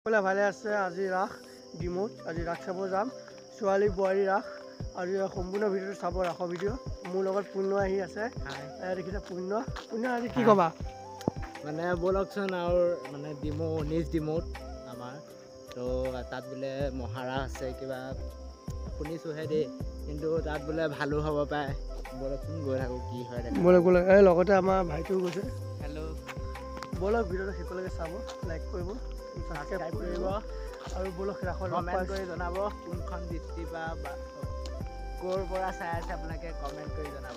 সকলে ভালে আছে। আজি ৰাস ডিমৌত, আজি ৰাস চাব যাম। ছোৱালী বোৱাৰী ৰাস আৰু সম্পূৰ্ণ ভিডিঅ'টো চাব, ৰাসৰ ভিডিঅ'। মোৰ লগত পূৰ্ণ আহি আছে, দেখিছে পূৰ্ণ। আজি কি ক'বা? মানে ব'লকচোন আৰু মানে ডিমৌ 19 ডিমৌত আমাৰ তো তাত বোলে মহাৰাজ আছে, কিবা শুনিছোঁহে দেই, কিন্তু তাত বোলে ভালো হ'ব পাৰে। ব'লকচোন গৈ থাকোঁ, কি হয় দেখা। ব'লক লগতে আমাৰ ভাইটিও গৈছে। হেল্ল', ব'লক ভিডিঅ'টো শেষলৈকে চাব, লাইক কৰিব, ছাবস্ক্ৰাইব কৰিব আৰু ব'লক ৰাসৰ কমেণ্ট কৰি জনাব কোনখন দৃষ্টি বা ক'ৰ পৰা চাই আছে আপোনালোকে কমেণ্ট কৰি জনাব।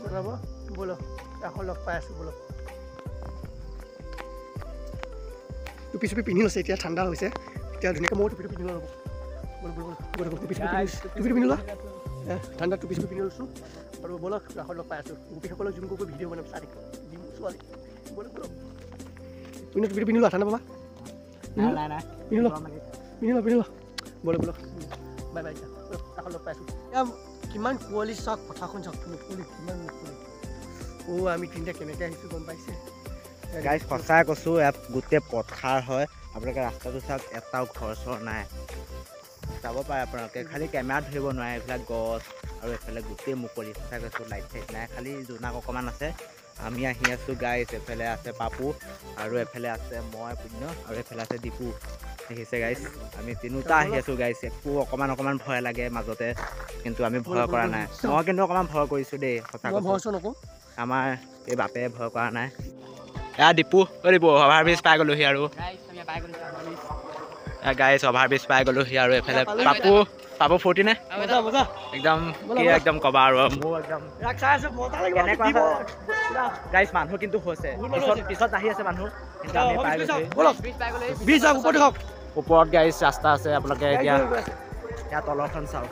ব'লক ৰাসৰ লগ পাই আছোঁ। ব'লক টুপি চুপি পিন্ধি লৈছে, এতিয়া ঠাণ্ডা হৈছে, এতিয়া ধুনীয়াকৈ মই টুপিটো পিন্ধি ল'ব। ব'লক টুপি পিন্ধি লোৱা, ঠাণ্ডা টুপি চুপি পিন্ধি লৈছোঁ আৰু ব'লক ৰাসৰ লগ পাই আছোঁ। গোপীসকলক জুম কৰি ভিডিঅ' বনাম, চাই থাকিব দিম ছোৱালী। ব'লক তুমি টুপিটো পিন্ধি লোৱা, ঠাণ্ডা পাবা। পিন্ধি লোৱা। ব'লক বাই বাই, ৰাসৰ লগ পাই আছোঁ। এতিয়া কিমান কুঁৱলী চাওক, পথাৰখন চাওক, মুকলি কিমান মুকলি। আমি তিনিটা কেনেকৈ আহিছোঁ গম পাইছে? গাইজ সঁচাই কৈছোঁ, ইয়াত গোটেই পথাৰ হয়। আপোনালোকে ৰাস্তাটো চাওক, এটাও ঘৰ চৰ নাই। চাব পাৰে আপোনালোকে, খালি কেমেৰাত ধৰিব নোৱাৰে। এইবিলাক গছ আৰু এইফালে গোটেই মুকলি। সঁচাই কৈছোঁ, লাইট চাইট নাই, খালি জোনাক অকণমান আছে। আমি আহি আছোঁ গাইজ, এইফালে আছে পাপু আৰু এইফালে আছে মই পুণ্য আৰু এইফালে আছে দীপু। দেখিছে গাইজ, আমি তিনিওটা আহি আছোঁ গাইজ। একো অকণমান ভয় লাগে মাজতে, কিন্তু আমি ভয় কৰা নাই। মই কিন্তু অকণমান ভয় কৰিছোঁ দেই, সঁচা কৈছোঁ। আমাৰ এই বাপে ভয় কৰা নাই। এয়া দীপু অভাৰব্ৰিজ পাই গ'লোহি আৰু গাইজ অভাৰব্ৰিজ পাই গ'লোহি আৰু এইফালে পাপু ফূৰ্তি নে? একদম ক'বা আৰু মোৰ একদম কেনেকুৱা গাইজ। মানুহ কিন্তু হৈছে, পিছত আহি আছে মানুহ, কিন্তু আমি পাই গৈছোঁ ওপৰত। গাইজ ৰাস্তা আছে, আপোনালোকে এতিয়া তলৰখন চাওক।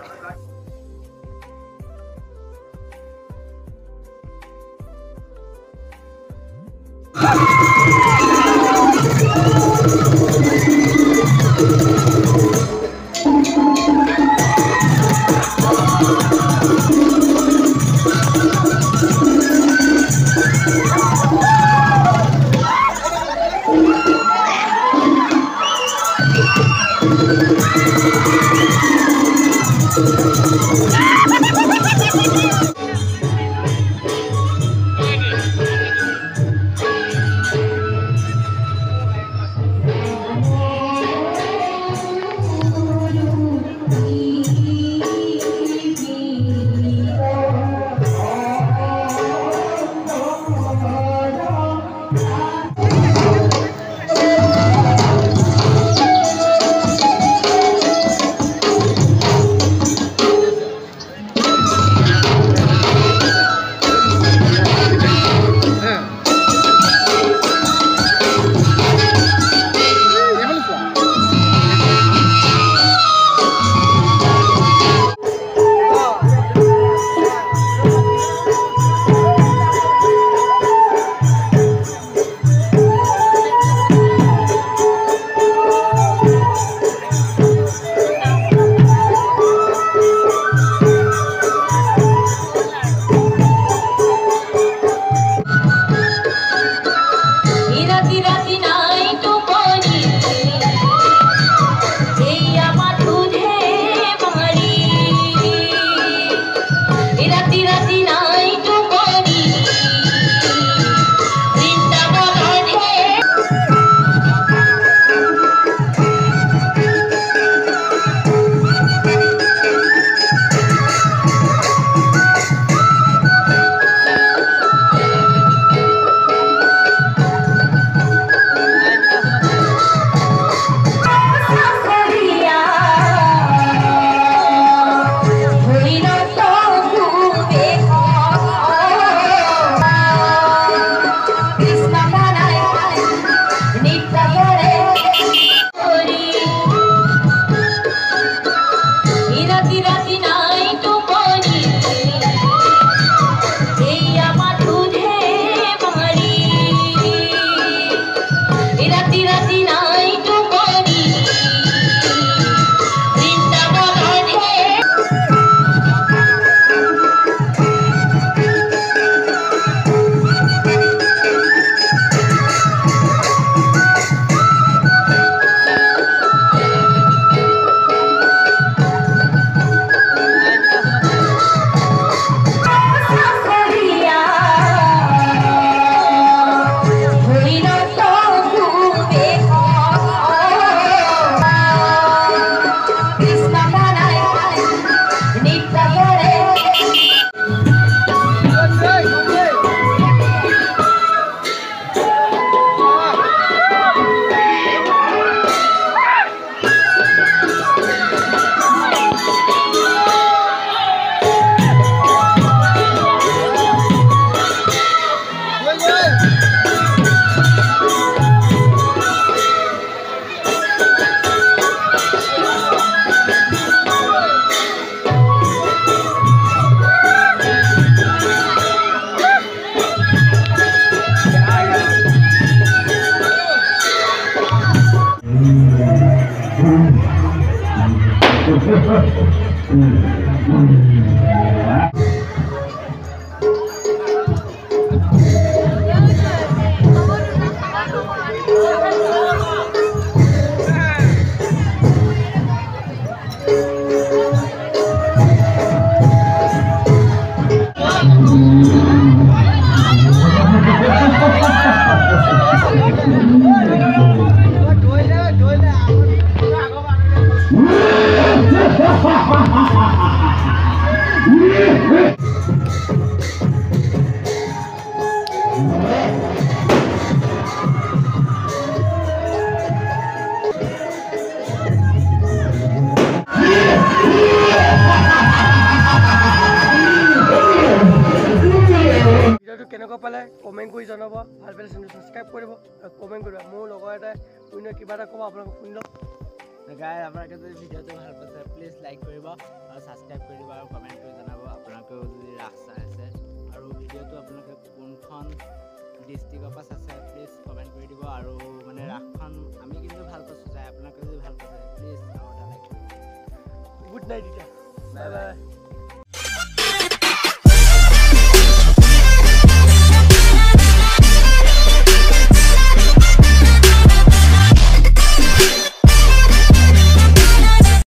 কেনেকুৱা পালে কমেণ্ট কৰি জনাব ভাল পালে চেনেল ছাবস্ক্ৰাইব কৰিব আৰু কমেণ্ট কৰিব মোৰ লগৰ এটাই অন্য কিবা এটা ক'ব আপোনালোকক শুনি লওক গাই আপোনালোকে যদি ভিডিঅ'টো ভাল পাইছে প্লিজ লাইক কৰিব আৰু ছাবস্ক্ৰাইব কৰিব আৰু কমেণ্ট কৰি জনাব আপোনালোকেও যদি ৰাস চাই আছে আৰু ভিডিঅ'টো আপোনালোকে কোনখন ডিষ্ট্ৰিক্টৰ পৰা চাইছে প্লিজ কমেণ্ট কৰি দিব আৰু মানে ৰাসখন আমি কিন্তু ভাল পাইছোঁ চাই আপোনালোকে যদি ভাল পাইছে প্লিজ আৰু এটা লাইক কৰিব গুড নাইট এতিয়া বাই বাই